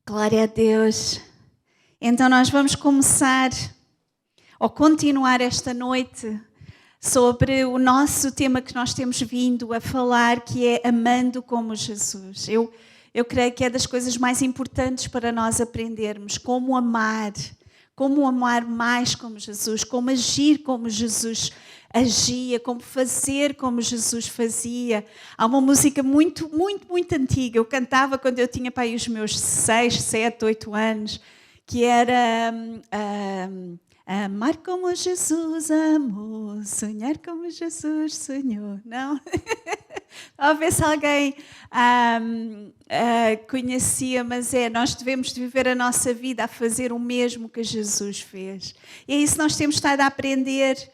Glória a Deus. Então nós vamos começar, ou continuar esta noite, sobre o nosso tema que nós temos vindo a falar, que é amando como Jesus. Eu creio que é das coisas mais importantes para nós aprendermos, como amar mais como Jesus, como agir como Jesus agia, como fazer como Jesus fazia. Há uma música muito antiga, eu cantava quando eu tinha para aí os meus 6, 7, 8 anos, que era amar como Jesus amou, sonhar como Jesus sonhou, não? Talvez alguém conhecia, mas nós devemos de viver a nossa vida a fazer o mesmo que Jesus fez. E é isso que nós temos estado a aprender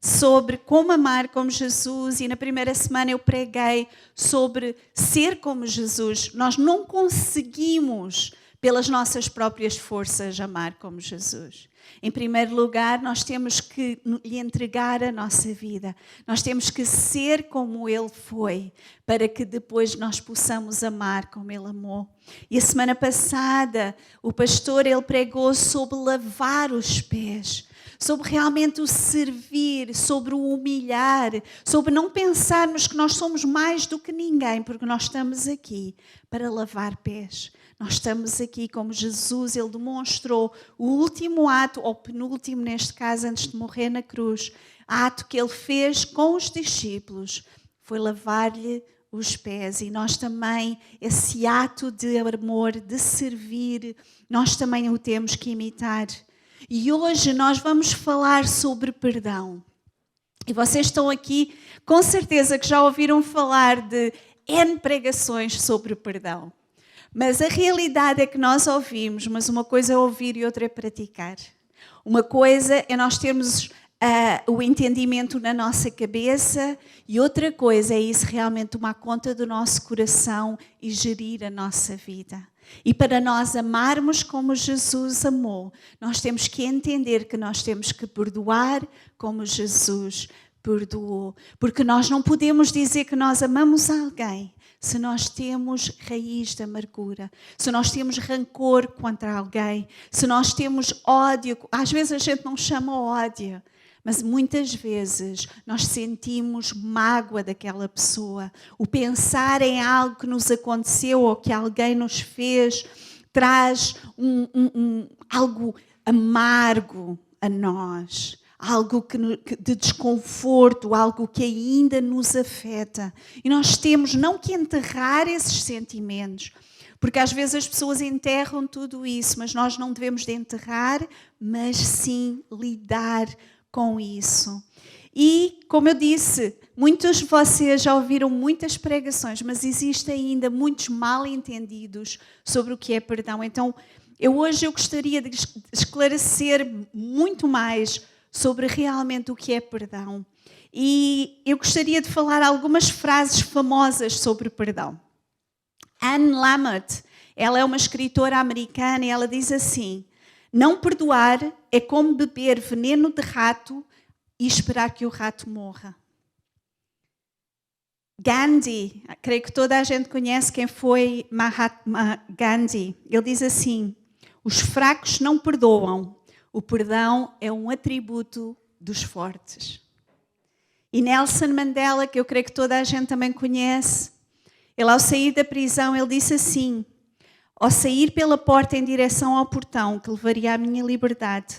sobre como amar como Jesus, e na primeira semana eu preguei sobre ser como Jesus. Nós não conseguimos, pelas nossas próprias forças, amar como Jesus. Em primeiro lugar, nós temos que lhe entregar a nossa vida. Nós temos que ser como Ele foi, para que depois nós possamos amar como Ele amou. E a semana passada, o pastor, ele pregou sobre lavar os pés, sobre realmente o servir, sobre o humilhar, sobre não pensarmos que nós somos mais do que ninguém, porque nós estamos aqui para lavar pés. Nós estamos aqui como Jesus, Ele demonstrou o último ato, ou penúltimo neste caso, antes de morrer na cruz, ato que Ele fez com os discípulos, foi lavar-lhe os pés. E nós também, esse ato de amor, de servir, nós também o temos que imitar. E hoje nós vamos falar sobre perdão. E vocês estão aqui, com certeza que já ouviram falar de N pregações sobre perdão. Mas a realidade é que nós ouvimos, mas uma coisa é ouvir e outra é praticar. Uma coisa é nós termos o entendimento na nossa cabeça e outra coisa é isso realmente tomar conta do nosso coração e gerir a nossa vida. E para nós amarmos como Jesus amou, nós temos que entender que nós temos que perdoar como Jesus perdoou. Porque nós não podemos dizer que nós amamos alguém se nós temos raiz de amargura, se nós temos rancor contra alguém, se nós temos ódio. Às vezes a gente não chama ódio, mas muitas vezes nós sentimos mágoa daquela pessoa. O pensar em algo que nos aconteceu ou que alguém nos fez traz algo amargo a nós. Algo de desconforto, algo que ainda nos afeta. E nós temos não que enterrar esses sentimentos, porque às vezes as pessoas enterram tudo isso, mas nós não devemos de enterrar, mas sim lidar com isso. E, como eu disse, muitos de vocês já ouviram muitas pregações, mas existem ainda muitos mal-entendidos sobre o que é perdão. Então, hoje eu gostaria de esclarecer muito mais sobre realmente o que é perdão. E eu gostaria de falar algumas frases famosas sobre perdão. Anne Lamott, ela é uma escritora americana e ela diz assim: não perdoar é como beber veneno de rato e esperar que o rato morra. Gandhi, creio que toda a gente conhece quem foi Mahatma Gandhi. Ele diz assim: os fracos não perdoam. O perdão é um atributo dos fortes. E Nelson Mandela, que eu creio que toda a gente também conhece, ele ao sair da prisão, ele disse assim: ao sair pela porta em direção ao portão que levaria à minha liberdade,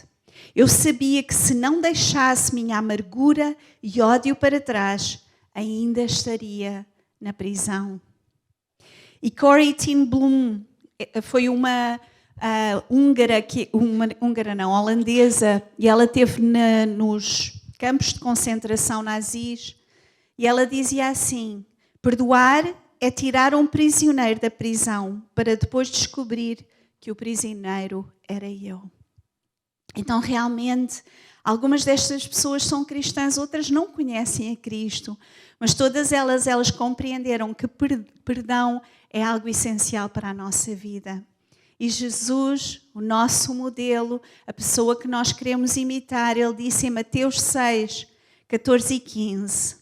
eu sabia que se não deixasse minha amargura e ódio para trás, ainda estaria na prisão. E Corrie ten Boom foi uma holandesa, e ela esteve nos campos de concentração nazis, e ela dizia assim: perdoar é tirar um prisioneiro da prisão para depois descobrir que o prisioneiro era eu. Então realmente algumas destas pessoas são cristãs, outras não conhecem a Cristo, mas todas elas compreenderam que perdão é algo essencial para a nossa vida. E Jesus, o nosso modelo, a pessoa que nós queremos imitar, ele disse em Mateus 6, 14 e 15: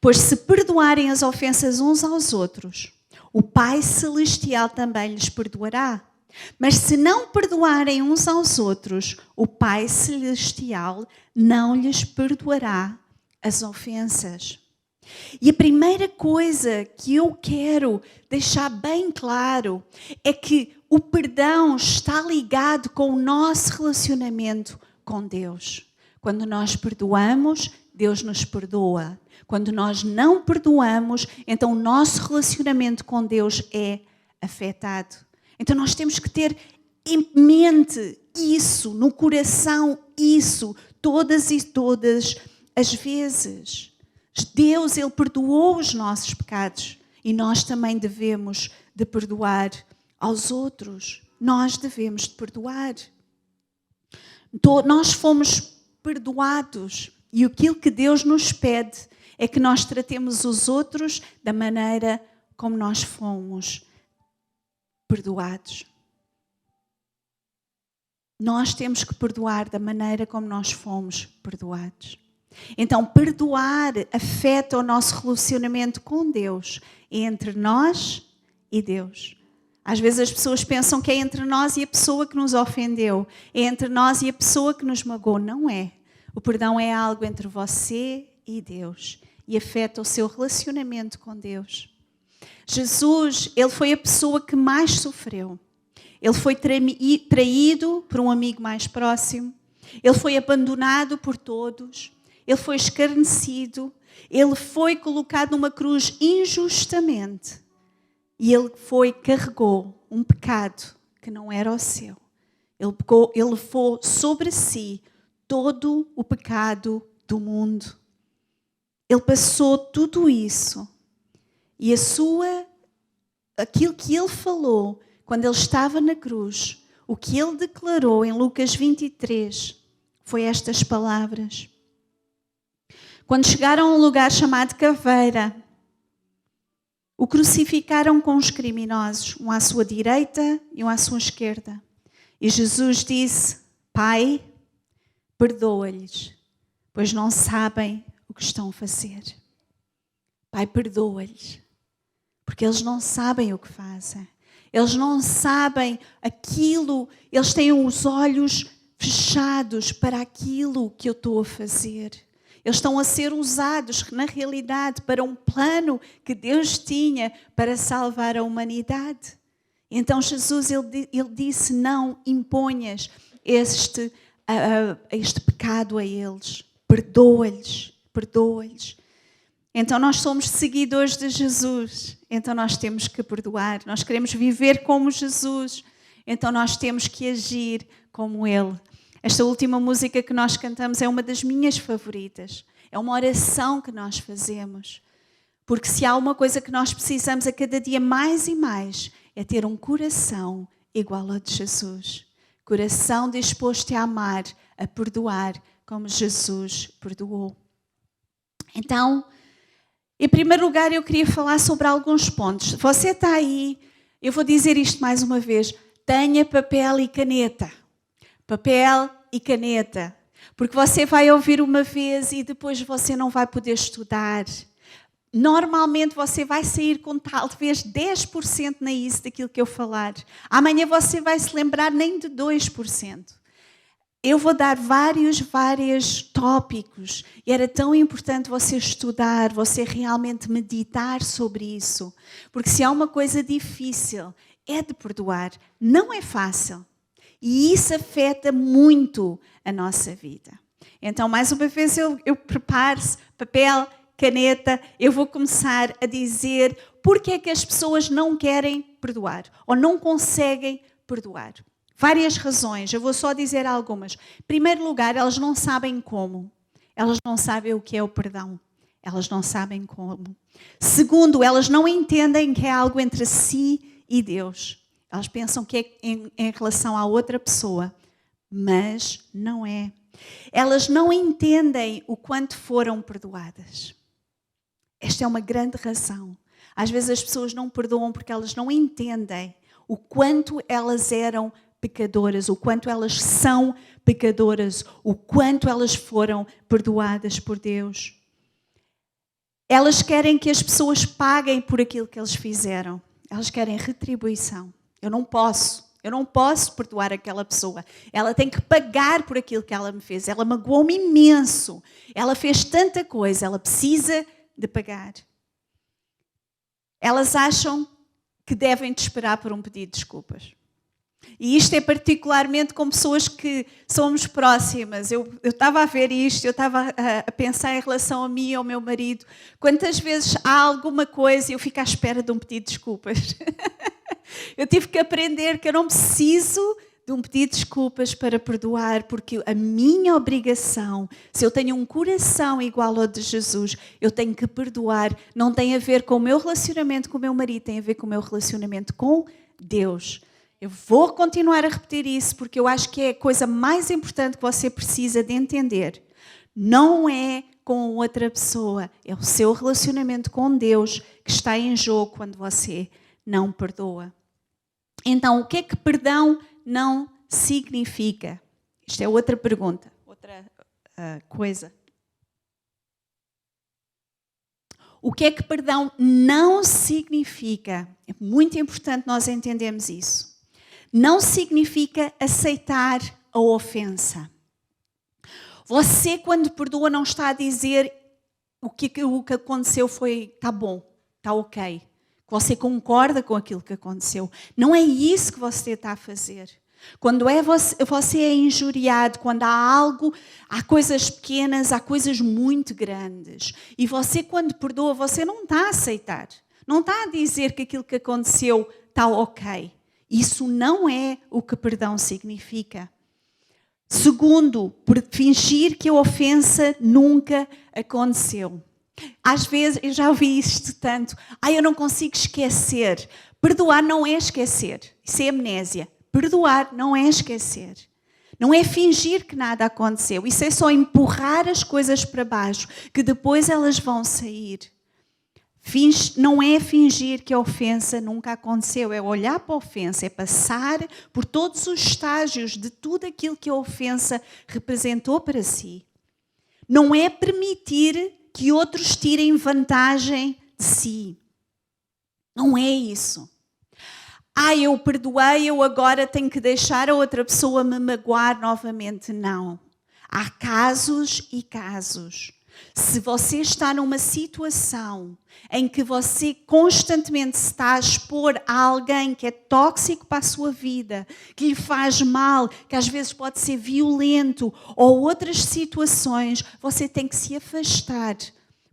pois se perdoarem as ofensas uns aos outros, o Pai Celestial também lhes perdoará. Mas se não perdoarem uns aos outros, o Pai Celestial não lhes perdoará as ofensas. E a primeira coisa que eu quero deixar bem claro é que o perdão está ligado com o nosso relacionamento com Deus. Quando nós perdoamos, Deus nos perdoa. Quando nós não perdoamos, então o nosso relacionamento com Deus é afetado. Então nós temos que ter em mente isso, no coração isso, todas as vezes. Deus, Ele perdoou os nossos pecados e nós também devemos de perdoar aos outros. Nós devemos de perdoar. Nós fomos perdoados e aquilo que Deus nos pede é que nós tratemos os outros da maneira como nós fomos perdoados. Nós temos que perdoar da maneira como nós fomos perdoados. Então, perdoar afeta o nosso relacionamento com Deus, entre nós e Deus. Às vezes as pessoas pensam que é entre nós e a pessoa que nos ofendeu, é entre nós e a pessoa que nos magoou. Não é. O perdão é algo entre você e Deus e afeta o seu relacionamento com Deus. Jesus, Ele foi a pessoa que mais sofreu. Ele foi traído por um amigo mais próximo. Ele foi abandonado por todos. Ele foi escarnecido. Ele foi colocado numa cruz injustamente. E Ele carregou um pecado que não era o seu. Ele levou sobre si todo o pecado do mundo. Ele passou tudo isso. E aquilo que Ele falou quando Ele estava na cruz, o que Ele declarou em Lucas 23, foi estas palavras. Quando chegaram a um lugar chamado Caveira, o crucificaram com os criminosos, um à sua direita e um à sua esquerda. E Jesus disse: Pai, perdoa-lhes, pois não sabem o que estão a fazer. Pai, perdoa-lhes, porque eles não sabem o que fazem. Eles não sabem aquilo, eles têm os olhos fechados para aquilo que eu estou a fazer. Eles estão a ser usados, na realidade, para um plano que Deus tinha para salvar a humanidade. Então Jesus, ele disse, não imponhas este pecado a eles. Perdoa-lhes, perdoa-lhes. Então nós somos seguidores de Jesus, então nós temos que perdoar. Nós queremos viver como Jesus, então nós temos que agir como Ele. Esta última música que nós cantamos é uma das minhas favoritas. É uma oração que nós fazemos. Porque se há uma coisa que nós precisamos a cada dia mais e mais, é ter um coração igual ao de Jesus. Coração disposto a amar, a perdoar, como Jesus perdoou. Então, em primeiro lugar, eu queria falar sobre alguns pontos. Você está aí, eu vou dizer isto mais uma vez, tenha papel e caneta. Papel e caneta. Porque você vai ouvir uma vez e depois você não vai poder estudar. Normalmente você vai sair com talvez 10% na isso daquilo que eu falar. Amanhã você vai se lembrar nem de 2%. Eu vou dar vários tópicos e era tão importante você estudar, você realmente meditar sobre isso. Porque se há uma coisa difícil, é de perdoar. Não é fácil. E isso afeta muito a nossa vida. Então, mais uma vez, eu preparo-se, papel, caneta, eu vou começar a dizer porque é que as pessoas não querem perdoar ou não conseguem perdoar. Várias razões, eu vou só dizer algumas. Em primeiro lugar, elas não sabem como. Elas não sabem o que é o perdão. Elas não sabem como. Segundo, elas não entendem que é algo entre si e Deus. Elas pensam que é em relação à outra pessoa, mas não é. Elas não entendem o quanto foram perdoadas. Esta é uma grande razão. Às vezes as pessoas não perdoam porque elas não entendem o quanto elas eram pecadoras, o quanto elas são pecadoras, o quanto elas foram perdoadas por Deus. Elas querem que as pessoas paguem por aquilo que eles fizeram. Elas querem retribuição. Eu não posso. Eu não posso perdoar aquela pessoa. Ela tem que pagar por aquilo que ela me fez. Ela magoou-me imenso. Ela fez tanta coisa. Ela precisa de pagar. Elas acham que devem te esperar por um pedido de desculpas. E isto é particularmente com pessoas que somos próximas. Eu estava a ver isto, eu estava a pensar em relação a mim e ao meu marido. Quantas vezes há alguma coisa e eu fico à espera de um pedido de desculpas. Eu tive que aprender que eu não preciso de um pedido de desculpas para perdoar, porque a minha obrigação, se eu tenho um coração igual ao de Jesus, eu tenho que perdoar. Não tem a ver com o meu relacionamento com o meu marido, tem a ver com o meu relacionamento com Deus. Eu vou continuar a repetir isso, porque eu acho que é a coisa mais importante que você precisa de entender. Não é com outra pessoa, é o seu relacionamento com Deus que está em jogo quando você não perdoa. Então, o que é que perdão não significa? Isto é outra pergunta, outra coisa. O que é que perdão não significa? É muito importante nós entendermos isso. Não significa aceitar a ofensa. Você, quando perdoa, não está a dizer o que aconteceu está bom, está ok. Você concorda com aquilo que aconteceu. Não é isso que você está a fazer. Quando você é injuriado, quando há coisas pequenas, há coisas muito grandes. E você, quando perdoa, você não está a aceitar. Não está a dizer que aquilo que aconteceu está ok. Isso não é o que perdão significa. Segundo, fingir que a ofensa nunca aconteceu. Às vezes, eu já ouvi isto tanto. Eu não consigo esquecer. Perdoar não é esquecer. Isso é amnésia. Perdoar não é esquecer. Não é fingir que nada aconteceu. Isso é só empurrar as coisas para baixo, que depois elas vão sair. Não é fingir que a ofensa nunca aconteceu. É olhar para a ofensa. É passar por todos os estágios de tudo aquilo que a ofensa representou para si. Não é permitir que outros tirem vantagem de si. Não é isso. Eu perdoei, eu agora tenho que deixar a outra pessoa me magoar novamente. Não. Há casos e casos. Se você está numa situação em que você constantemente se está a expor a alguém que é tóxico para a sua vida, que lhe faz mal, que às vezes pode ser violento, ou outras situações, você tem que se afastar.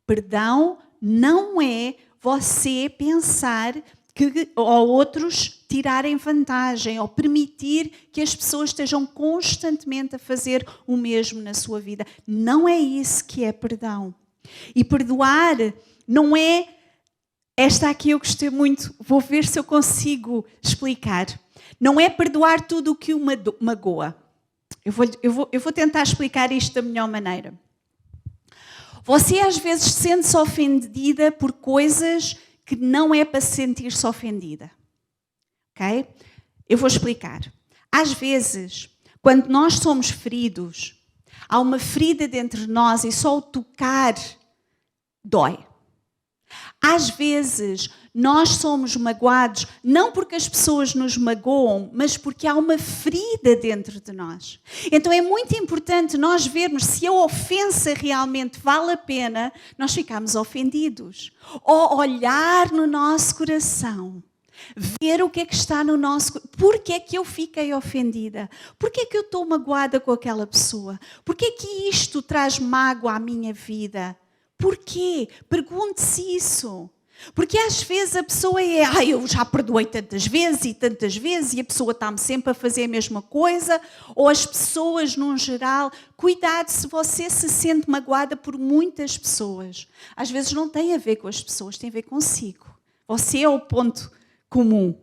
Perdão não é você pensar que ou outros tirarem vantagem ou permitir que as pessoas estejam constantemente a fazer o mesmo na sua vida. Não é isso que é perdão. E perdoar não é... Esta aqui eu gostei muito, vou ver se eu consigo explicar. Não é perdoar tudo o que o magoa. Eu vou tentar explicar isto da melhor maneira. Você às vezes sente-se ofendida por coisas que não é para sentir-se ofendida. Ok? Eu vou explicar. Às vezes, quando nós somos feridos, há uma ferida dentro de nós e só o tocar dói. Às vezes, nós somos magoados não porque as pessoas nos magoam, mas porque há uma ferida dentro de nós. Então é muito importante nós vermos se a ofensa realmente vale a pena nós ficarmos ofendidos. Ou olhar no nosso coração, ver o que é que está no nosso coração. Porquê é que eu fiquei ofendida? Porquê é que eu estou magoada com aquela pessoa? Porquê é que isto traz mágoa à minha vida? Porquê? Pergunte-se isso. Porque às vezes a pessoa eu já perdoei tantas vezes e a pessoa está-me sempre a fazer a mesma coisa, ou as pessoas num geral. Cuidado se você se sente magoada por muitas pessoas. Às vezes não tem a ver com as pessoas, tem a ver consigo. Você é o ponto comum,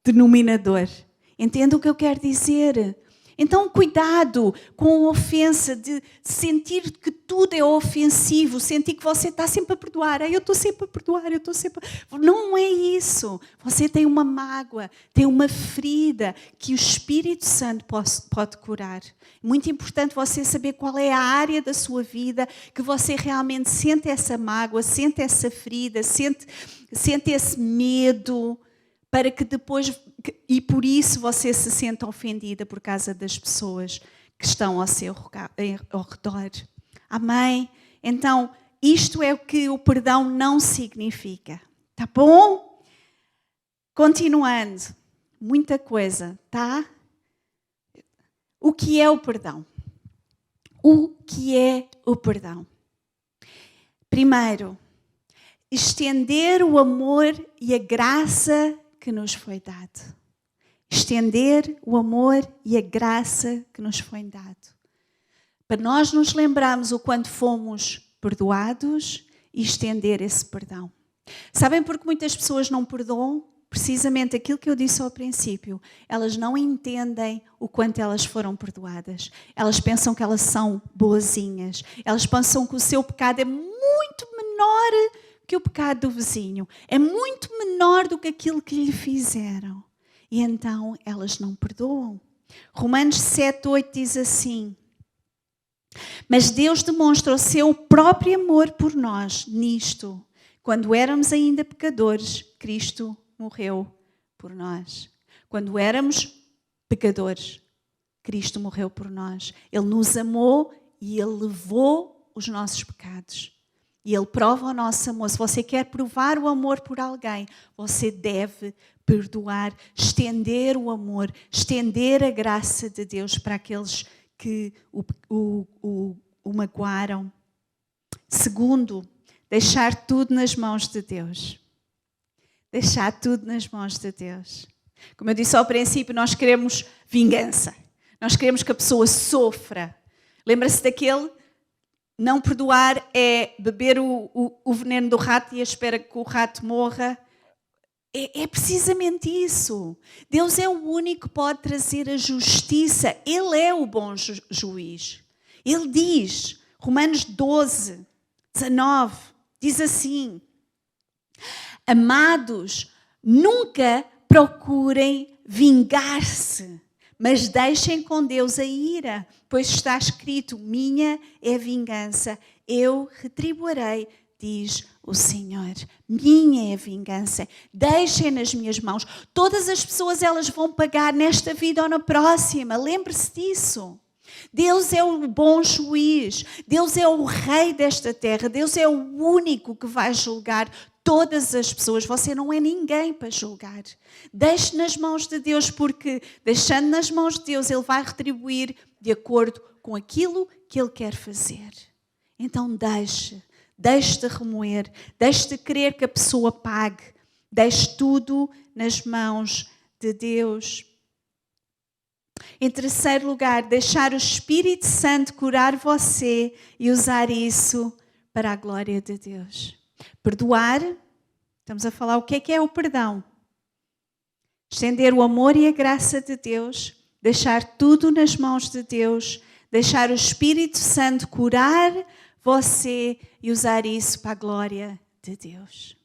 denominador. Entende o que eu quero dizer? Então, cuidado com a ofensa de sentir que tudo é ofensivo, sentir que você está sempre a perdoar. Eu estou sempre a perdoar, eu estou sempre a... Não é isso. Você tem uma mágoa, tem uma ferida que o Espírito Santo pode curar. Muito importante você saber qual é a área da sua vida que você realmente sente essa mágoa, sente essa ferida, sente esse medo. para que depois, e por isso você se sente ofendida por causa das pessoas que estão ao seu ao redor. Amém? Então, isto é o que o perdão não significa. Tá bom? Continuando. Muita coisa, tá? O que é o perdão? O que é o perdão? Primeiro, estender o amor e a graça que nos foi dado. Estender o amor e a graça que nos foi dado. Para nós nos lembrarmos o quanto fomos perdoados e estender esse perdão. Sabem porque muitas pessoas não perdoam? Precisamente aquilo que eu disse ao princípio. Elas não entendem o quanto elas foram perdoadas. Elas pensam que elas são boazinhas. Elas pensam que o seu pecado é muito menor que o pecado do vizinho. É muito menor do que aquilo que lhe fizeram. E então elas não perdoam. Romanos 7:8 diz assim: mas Deus demonstra o seu próprio amor por nós nisto. Quando éramos ainda pecadores, Cristo morreu por nós. Quando éramos pecadores, Cristo morreu por nós. Ele nos amou e Ele levou os nossos pecados. E Ele prova o nosso amor. Se você quer provar o amor por alguém, você deve perdoar, estender o amor, estender a graça de Deus para aqueles que o magoaram. Segundo, deixar tudo nas mãos de Deus. Deixar tudo nas mãos de Deus. Como eu disse ao princípio, nós queremos vingança. Nós queremos que a pessoa sofra. Lembra-se daquele? Não perdoar é beber o veneno do rato e a espera que o rato morra. É precisamente isso. Deus é o único que pode trazer a justiça. Ele é o bom juiz. Ele diz, Romanos 12:19, diz assim: amados, nunca procurem vingar-se, mas deixem com Deus a ira, pois está escrito: minha é a vingança, eu retribuirei, diz o Senhor. Minha é a vingança, deixem nas minhas mãos. Todas as pessoas, elas vão pagar nesta vida ou na próxima, lembre-se disso. Deus é o bom juiz, Deus é o rei desta terra, Deus é o único que vai julgar todas as pessoas. Você não é ninguém para julgar. Deixe nas mãos de Deus, porque deixando nas mãos de Deus, Ele vai retribuir de acordo com aquilo que Ele quer fazer. Então deixe de remoer, deixe de querer que a pessoa pague, deixe tudo nas mãos de Deus. Em terceiro lugar, deixar o Espírito Santo curar você e usar isso para a glória de Deus. Perdoar, estamos a falar o que é o perdão. Estender o amor e a graça de Deus, deixar tudo nas mãos de Deus, deixar o Espírito Santo curar você e usar isso para a glória de Deus.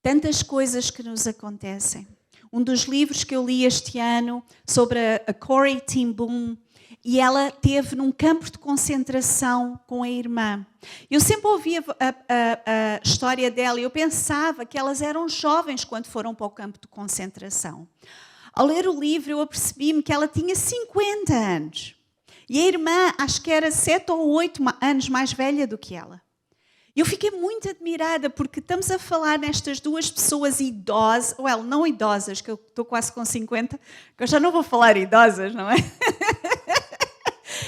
Tantas coisas que nos acontecem. Um dos livros que eu li este ano sobre a Corrie ten Boom, e ela esteve num campo de concentração com a irmã. Eu sempre ouvia a história dela e eu pensava que elas eram jovens quando foram para o campo de concentração. Ao ler o livro eu apercebi-me que ela tinha 50 anos. E a irmã acho que era 7 ou 8 anos mais velha do que ela. Eu fiquei muito admirada porque estamos a falar nestas duas pessoas idosas, não idosas, que eu estou quase com 50, que eu já não vou falar idosas, não é?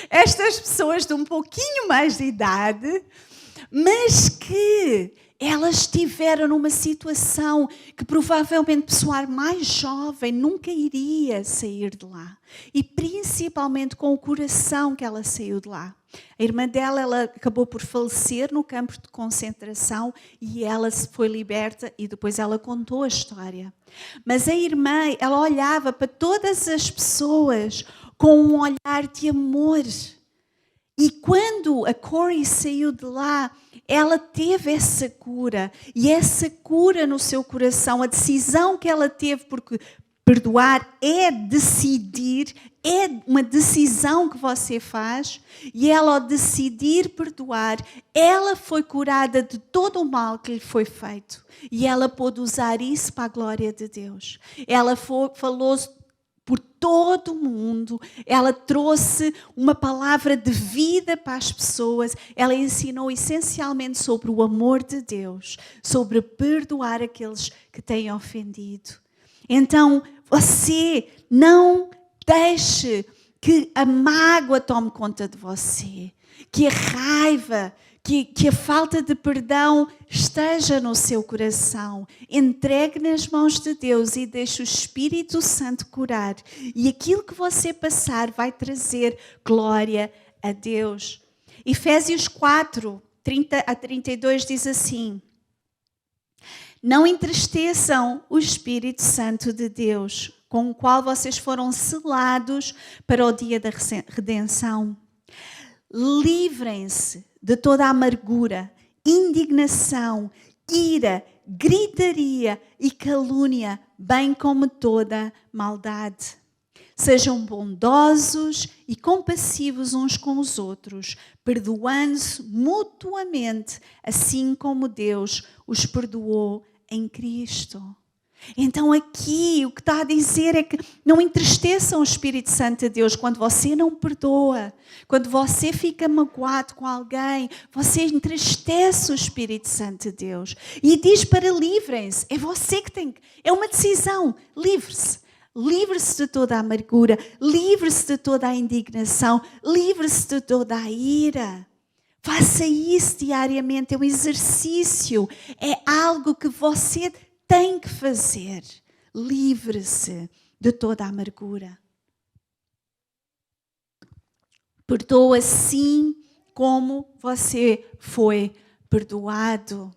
Estas pessoas de um pouquinho mais de idade, mas que elas estiveram numa situação que provavelmente a pessoa mais jovem nunca iria sair de lá. E principalmente com o coração que ela saiu de lá. A irmã dela, ela acabou por falecer no campo de concentração e ela foi liberta e depois ela contou a história. Mas a irmã, ela olhava para todas as pessoas com um olhar de amor. E quando a Corrie saiu de lá, ela teve essa cura. E essa cura no seu coração, a decisão que ela teve, porque Perdoar é decidir, é uma decisão que você faz, e ela, ao decidir perdoar, ela foi curada de todo o mal que lhe foi feito. E ela pôde usar isso para a glória de Deus. Ela falou por todo o mundo, ela trouxe uma palavra de vida para as pessoas, ela ensinou essencialmente sobre o amor de Deus, sobre perdoar aqueles que têm ofendido. Então, você não deixe que a mágoa tome conta de você, que a raiva, que a falta de perdão esteja no seu coração. Entregue nas mãos de Deus e deixe o Espírito Santo curar. E aquilo que você passar vai trazer glória a Deus. Efésios 4, 30 a 32 diz assim: não entristeçam o Espírito Santo de Deus, com o qual vocês foram selados para o dia da redenção. Livrem-se de toda a amargura, indignação, ira, gritaria e calúnia, bem como toda maldade. Sejam bondosos e compassivos uns com os outros, perdoando-se mutuamente, assim como Deus os perdoou em Cristo. Então aqui o que está a dizer é que não entristeçam o Espírito Santo de Deus quando você não perdoa, quando você fica magoado com alguém, você entristece o Espírito Santo de Deus. E diz para livrem-se, é você que tem, é uma decisão, livre-se. Livre-se de toda a amargura, livre-se de toda a indignação, livre-se de toda a ira. Faça isso diariamente, é um exercício, é algo que você tem que fazer. Livre-se de toda a amargura. Perdoa assim como você foi perdoado.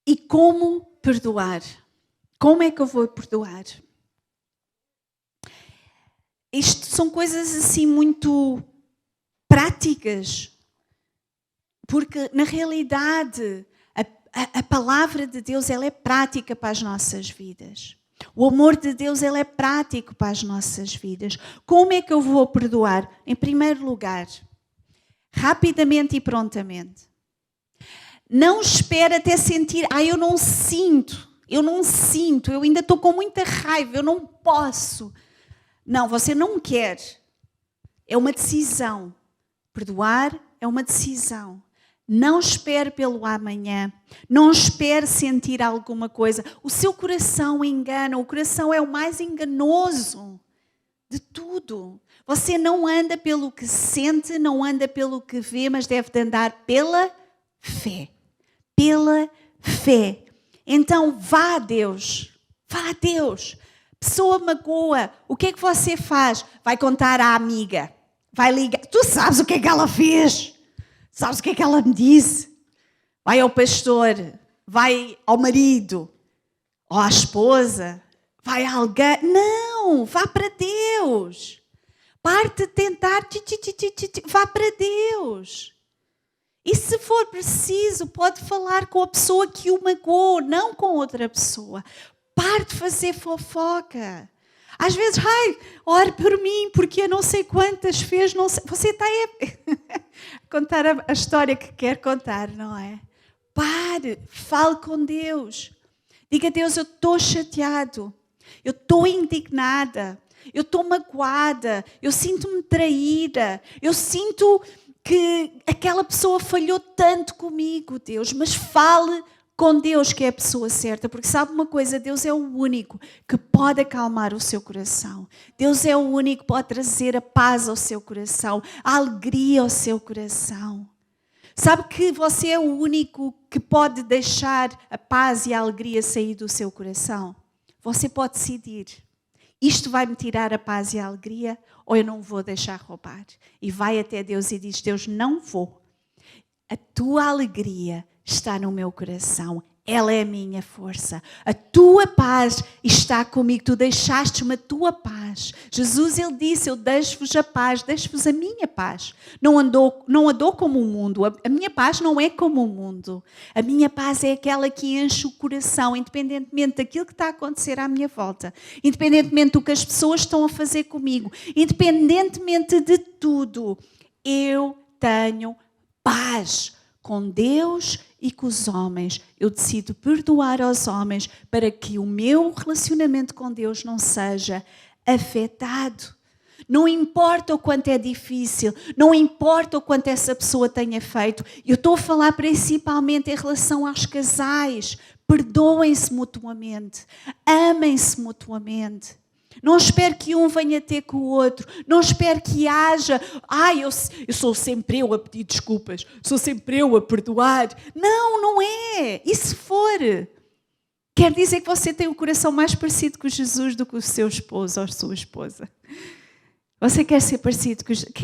E como perdoar? Como é que eu vou perdoar? Isto são coisas assim muito práticas, porque na realidade a palavra de Deus ela é prática para as nossas vidas. O amor de Deus ele é prático para as nossas vidas. Como é que eu vou perdoar? Em primeiro lugar, rapidamente e prontamente. Não espere até sentir, eu não sinto, eu ainda estou com muita raiva, eu não posso. Não, você não quer. É uma decisão. Perdoar é uma decisão. Não espere pelo amanhã. Não espere sentir alguma coisa. O seu coração engana. O coração é o mais enganoso de tudo. Você não anda pelo que sente, não anda pelo que vê, mas deve de andar pela fé. Pela fé. Então vá a Deus. Vá a Deus. Pessoa magoa. O que é que você faz? Vai contar à amiga. Vai ligar. Tu sabes o que é que ela fez? Sabes o que é que ela me disse? Vai ao pastor. Vai ao marido. Ou à esposa. Vai a alguém. Não. Vá para Deus. Parte de tentar. Vá para Deus. E se for preciso, pode falar com a pessoa que o magoou, não com outra pessoa. Pare de fazer fofoca. Às vezes, ore por mim, porque eu não sei quantas fez, não sei. Você está a contar a história que quer contar, não é? Pare, fale com Deus. Diga a Deus, eu estou chateado, eu estou indignada, eu estou magoada, eu sinto-me traída, eu sinto que aquela pessoa falhou tanto comigo, Deus, mas fale com Deus que é a pessoa certa, porque sabe uma coisa, Deus é o único que pode acalmar o seu coração. Deus é o único que pode trazer a paz ao seu coração, a alegria ao seu coração. Sabe que você é o único que pode deixar a paz e a alegria sair do seu coração? Você pode decidir. Isto vai me tirar a paz e a alegria ou eu não vou deixar roubar? E vai até Deus e diz, Deus, não vou. A tua alegria está no meu coração. Ela é a minha força. A tua paz está comigo. Tu deixaste-me a tua paz. Jesus, ele disse, eu deixo-vos a paz, deixo-vos a minha paz. Não andou como o mundo. A minha paz não é como o mundo. A minha paz é aquela que enche o coração, independentemente daquilo que está a acontecer à minha volta. Independentemente do que as pessoas estão a fazer comigo. Independentemente de tudo. Eu tenho paz com Deus e com os homens. Eu decido perdoar aos homens para que o meu relacionamento com Deus não seja afetado. Não importa o quanto é difícil, não importa o quanto essa pessoa tenha feito. Eu estou a falar principalmente em relação aos casais. Perdoem-se mutuamente, amem-se mutuamente. Não espere que um venha ter com o outro. Não espere que haja... eu sou sempre eu a pedir desculpas. Sou sempre eu a perdoar. Não, não é. E se for? Quer dizer que você tem o coração mais parecido com Jesus do que o seu esposo ou a sua esposa. Você quer ser parecido com Jesus?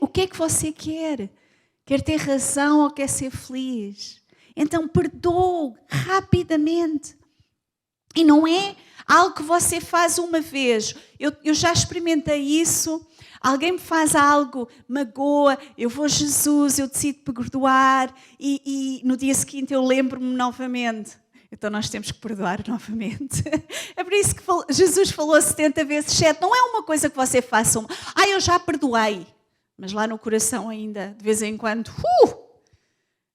O que é que você quer? Quer ter razão ou quer ser feliz? Então perdoe rapidamente. E não é algo que você faz uma vez. Eu já experimentei isso. Alguém me faz algo, magoa, eu vou a Jesus, eu decido perdoar e no dia seguinte eu lembro-me novamente. Então nós temos que perdoar novamente. É por isso que Jesus falou 70 vezes 7. Não é uma coisa que você faça eu já perdoei. Mas lá no coração ainda, de vez em quando,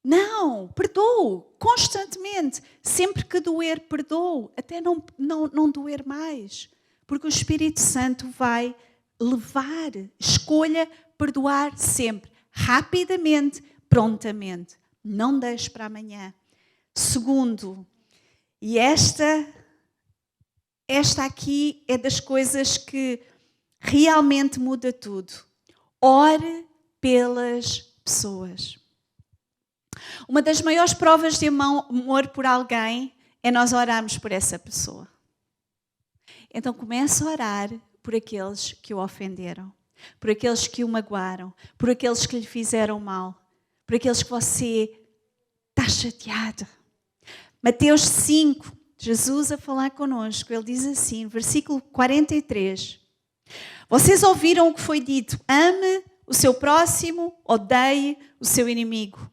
não, perdoo constantemente. Sempre que doer, perdoo. Até não doer mais. Porque o Espírito Santo vai levar. Escolha perdoar sempre. Rapidamente, prontamente. Não deixe para amanhã. Segundo, e esta aqui é das coisas que realmente muda tudo. Ore pelas pessoas. Uma das maiores provas de amor por alguém é nós orarmos por essa pessoa. Então comece a orar por aqueles que o ofenderam, por aqueles que o magoaram, por aqueles que lhe fizeram mal, por aqueles que você está chateado. Mateus 5, Jesus a falar connosco, ele diz assim, versículo 43. Vocês ouviram o que foi dito, ame o seu próximo, odeie o seu inimigo.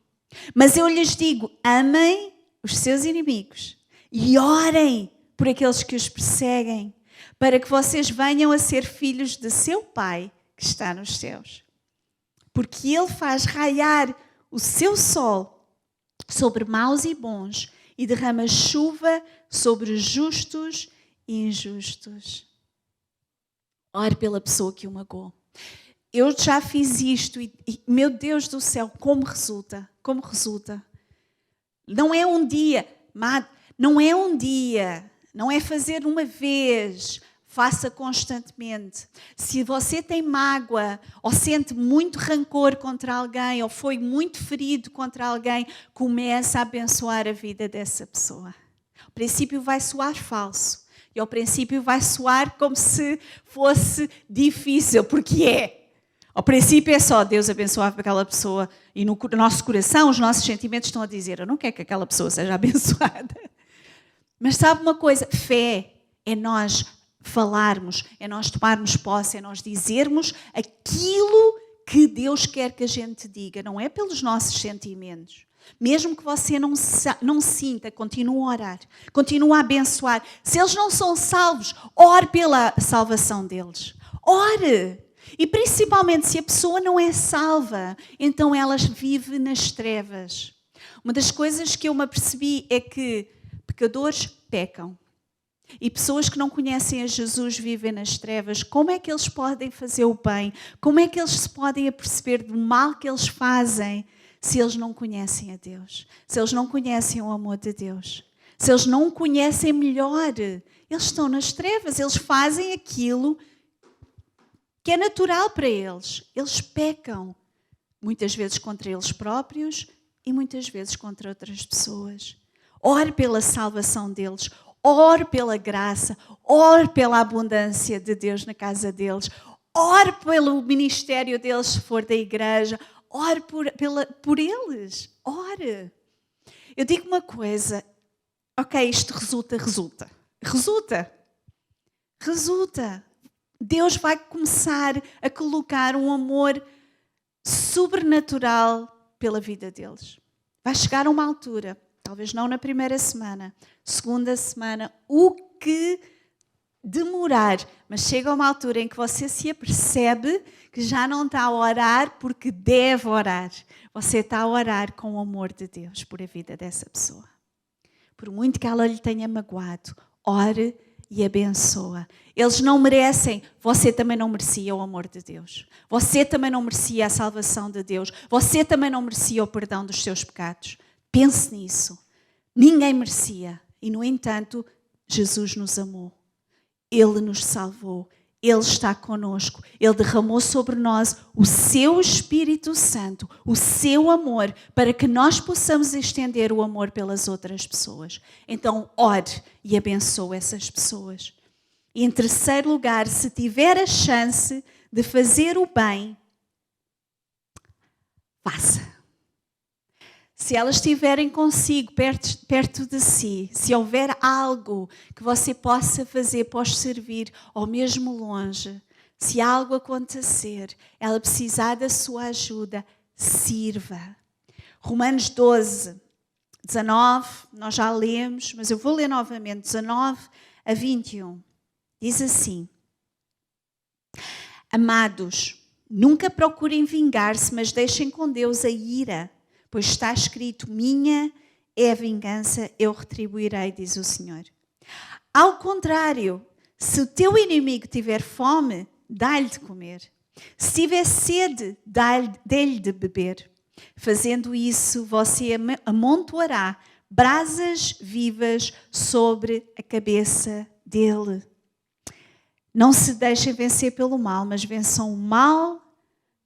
Mas eu lhes digo, amem os seus inimigos e orem por aqueles que os perseguem, para que vocês venham a ser filhos de seu Pai que está nos céus. Porque Ele faz raiar o seu sol sobre maus e bons e derrama chuva sobre justos e injustos. Ore pela pessoa que o magoou. Eu já fiz isto e, meu Deus do céu, como resulta? Como resulta? Não é um dia, não é fazer uma vez, faça constantemente. Se você tem mágoa ou sente muito rancor contra alguém ou foi muito ferido contra alguém, comece a abençoar a vida dessa pessoa. Ao princípio vai soar falso e ao princípio vai soar como se fosse difícil, porque é. Ao princípio é só Deus abençoar aquela pessoa e no nosso coração os nossos sentimentos estão a dizer eu não quero que aquela pessoa seja abençoada. Mas sabe uma coisa? Fé é nós falarmos, é nós tomarmos posse, é nós dizermos aquilo que Deus quer que a gente diga. Não é pelos nossos sentimentos. Mesmo que você não sinta, continue a orar, continue a abençoar. Se eles não são salvos, ore pela salvação deles. Ore! E principalmente se a pessoa não é salva, então ela vive nas trevas. Uma das coisas que eu me apercebi é que pecadores pecam. E pessoas que não conhecem a Jesus vivem nas trevas. Como é que eles podem fazer o bem? Como é que eles se podem aperceber do mal que eles fazem se eles não conhecem a Deus? Se eles não conhecem o amor de Deus? Se eles não conhecem melhor? Eles estão nas trevas, eles fazem aquilo que é natural para eles. Eles pecam, muitas vezes contra eles próprios e muitas vezes contra outras pessoas. Ore pela salvação deles, ore pela graça, ore pela abundância de Deus na casa deles, ore pelo ministério deles se for da igreja, ore por eles, ore. Eu digo uma coisa, ok, isto resulta. Deus vai começar a colocar um amor sobrenatural pela vida deles. Vai chegar a uma altura, talvez não na primeira semana, segunda semana, o que demorar, mas chega a uma altura em que você se apercebe que já não está a orar porque deve orar. Você está a orar com o amor de Deus por a vida dessa pessoa. Por muito que ela lhe tenha magoado, ore e abençoa. Eles não merecem, você também não merecia o amor de Deus. Você também não merecia a salvação de Deus. Você também não merecia o perdão dos seus pecados. Pense nisso. Ninguém merecia. E, no entanto, Jesus nos amou. Ele nos salvou. Ele está conosco. Ele derramou sobre nós o seu Espírito Santo, o seu amor, para que nós possamos estender o amor pelas outras pessoas. Então, ore e abençoe essas pessoas. E, em terceiro lugar, se tiver a chance de fazer o bem, faça. Se elas estiverem consigo, perto de si, se houver algo que você possa fazer, pode servir, ou mesmo longe, se algo acontecer, ela precisar da sua ajuda, sirva. Romanos 12, 19, nós já lemos, mas eu vou ler novamente, 19 a 21. Diz assim: Amados, nunca procurem vingar-se, mas deixem com Deus a ira. Pois está escrito, minha é a vingança, eu retribuirei, diz o Senhor. Ao contrário, se o teu inimigo tiver fome, dá-lhe de comer. Se tiver sede, dê-lhe de beber. Fazendo isso, você amontoará brasas vivas sobre a cabeça dele. Não se deixem vencer pelo mal, mas vençam o mal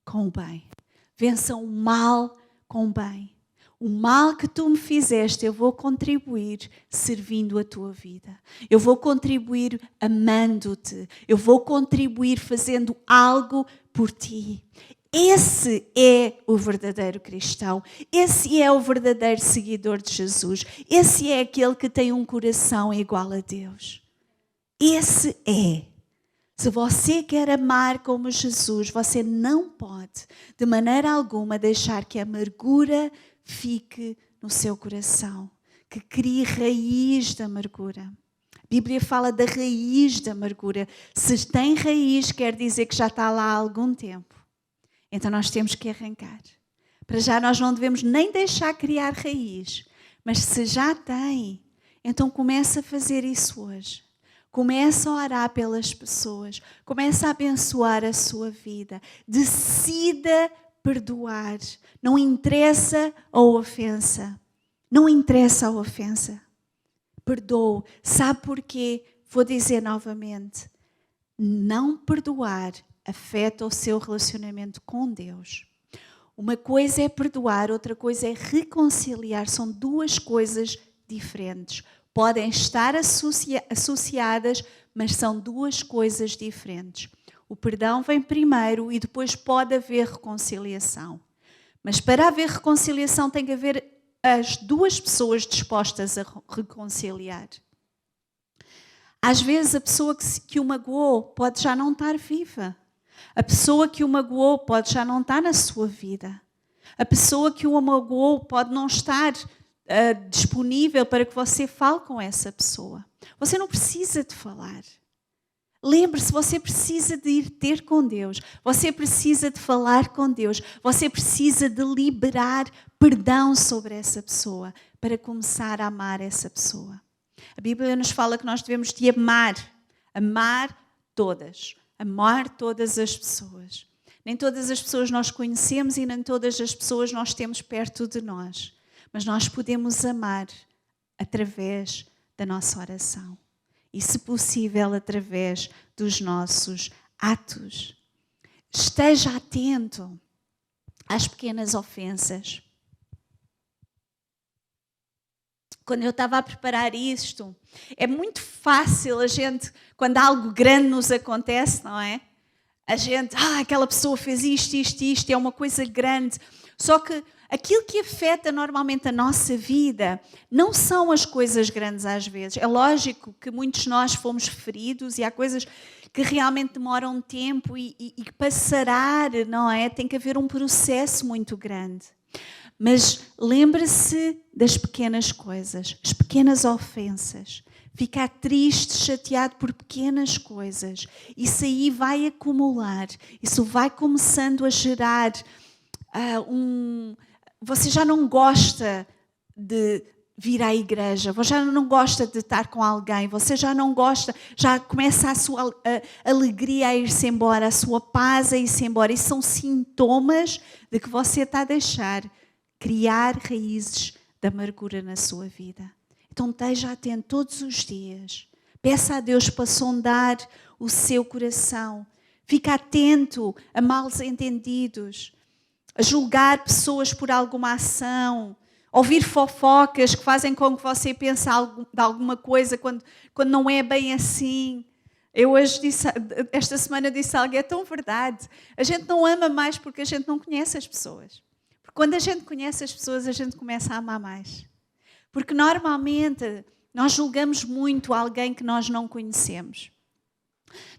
com o bem. Vençam o mal com o bem. O mal que tu me fizeste, eu vou contribuir servindo a tua vida. Eu vou contribuir amando-te. Eu vou contribuir fazendo algo por ti. Esse é o verdadeiro cristão. Esse é o verdadeiro seguidor de Jesus. Esse é aquele que tem um coração igual a Deus. Esse é. Se você quer amar como Jesus, você não pode, de maneira alguma, deixar que a amargura fique no seu coração, que crie raiz da amargura. A Bíblia fala da raiz da amargura. Se tem raiz, quer dizer que já está lá há algum tempo. Então nós temos que arrancar. Para já nós não devemos nem deixar criar raiz, mas se já tem, então começa a fazer isso hoje. Começa a orar pelas pessoas. Começa a abençoar a sua vida. Decida perdoar. Não interessa a ofensa. Não interessa a ofensa. Perdoe. Sabe porquê? Vou dizer novamente. Não perdoar afeta o seu relacionamento com Deus. Uma coisa é perdoar, outra coisa é reconciliar. São duas coisas diferentes. Podem estar associadas, mas são duas coisas diferentes. O perdão vem primeiro e depois pode haver reconciliação. Mas para haver reconciliação tem que haver as duas pessoas dispostas a reconciliar. Às vezes a pessoa que o magoou pode já não estar viva. A pessoa que o magoou pode já não estar na sua vida. A pessoa que o magoou pode não estar disponível para que você fale com essa pessoa. Você não precisa de falar. Lembre-se, você precisa de ir ter com Deus. Você precisa de falar com Deus. Você precisa de liberar perdão sobre essa pessoa para começar a amar essa pessoa. A Bíblia nos fala que nós devemos de amar todas. Amar todas as pessoas. Nem todas as pessoas nós conhecemos e nem todas as pessoas nós temos perto de nós. Mas nós podemos amar através da nossa oração. E, se possível, através dos nossos atos. Esteja atento às pequenas ofensas. Quando eu estava a preparar isto, é muito fácil a gente, quando algo grande nos acontece, não é? A gente, aquela pessoa fez isto, é uma coisa grande. Só que aquilo que afeta normalmente a nossa vida não são as coisas grandes às vezes. É lógico que muitos de nós fomos feridos e há coisas que realmente demoram tempo e para sarar, não é? Tem que haver um processo muito grande. Mas lembre-se das pequenas coisas, as pequenas ofensas. Ficar triste, chateado por pequenas coisas. Isso aí vai acumular. Isso vai começando a gerar Você já não gosta de vir à igreja. Você já não gosta de estar com alguém. Você já não gosta. Já começa a sua alegria a ir-se embora. A sua paz a ir-se embora. Isso são sintomas de que você está a deixar criar raízes de amargura na sua vida. Então esteja atento todos os dias. Peça a Deus para sondar o seu coração. Fica atento a mal entendidos, a julgar pessoas por alguma ação, ouvir fofocas que fazem com que você pense de alguma coisa quando não é bem assim. Eu hoje esta semana disse algo, é tão verdade. A gente não ama mais porque a gente não conhece as pessoas. Porque quando a gente conhece as pessoas, a gente começa a amar mais. Porque normalmente nós julgamos muito alguém que nós não conhecemos.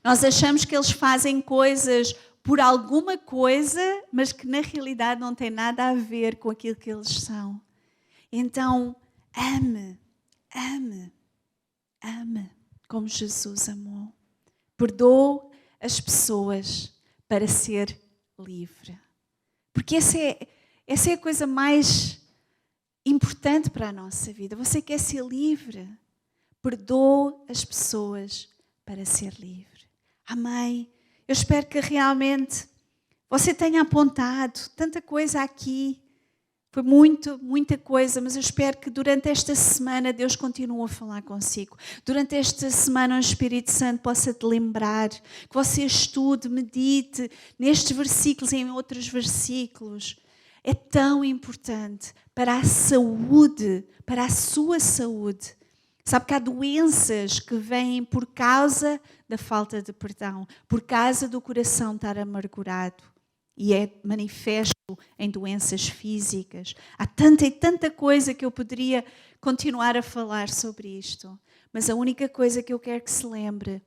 Nós achamos que eles fazem coisas por alguma coisa, mas que na realidade não tem nada a ver com aquilo que eles são. Então, ame como Jesus amou. Perdoe as pessoas para ser livre. Porque essa é a coisa mais importante para a nossa vida. Você quer ser livre? Perdoe as pessoas para ser livre. Amém? Eu espero que realmente você tenha apontado tanta coisa aqui. Foi muita coisa, mas eu espero que durante esta semana Deus continue a falar consigo. Durante esta semana o Espírito Santo possa te lembrar, que você estude, medite nestes versículos e em outros versículos. É tão importante para a saúde, para a sua saúde. Sabe que há doenças que vêm por causa da falta de perdão, por causa do coração estar amargurado. E é manifesto em doenças físicas. Há tanta e tanta coisa que eu poderia continuar a falar sobre isto. Mas a única coisa que eu quero que se lembre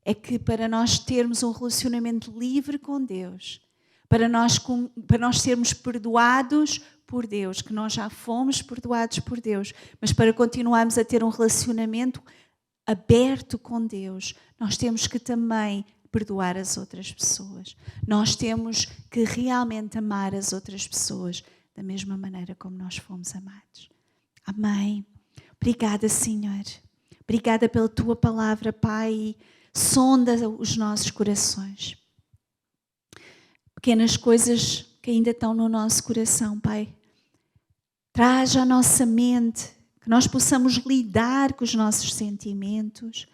é que para nós termos um relacionamento livre com Deus, para nós sermos perdoados por Deus, que nós já fomos perdoados por Deus, mas para continuarmos a ter um relacionamento aberto com Deus, nós temos que também perdoar as outras pessoas. Nós temos que realmente amar as outras pessoas da mesma maneira como nós fomos amados. Amém. Obrigada, Senhor. Obrigada pela Tua palavra, Pai. Sonda os nossos corações. Pequenas coisas que ainda estão no nosso coração, Pai. Traz à nossa mente que nós possamos lidar com os nossos sentimentos,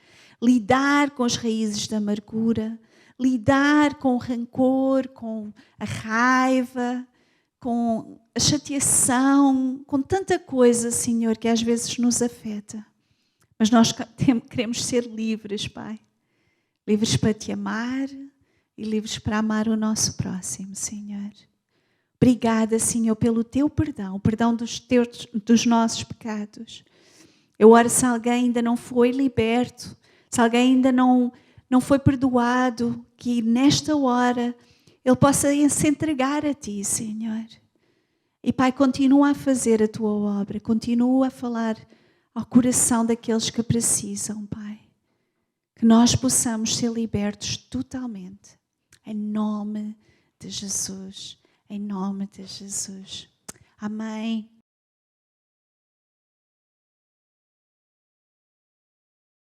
lidar com as raízes da amargura, lidar com o rancor, com a raiva, com a chateação, com tanta coisa, Senhor, que às vezes nos afeta. Mas nós queremos ser livres, Pai. Livres para Te amar e livres para amar o nosso próximo, Senhor. Obrigada, Senhor, pelo Teu perdão, o perdão dos nossos pecados. Eu oro se alguém ainda não foi liberto, se alguém ainda não foi perdoado, que nesta hora ele possa se entregar a Ti, Senhor. E, Pai, continua a fazer a Tua obra, continua a falar ao coração daqueles que precisam, Pai. Que nós possamos ser libertos totalmente. Em nome de Jesus. Em nome de Jesus. Amém.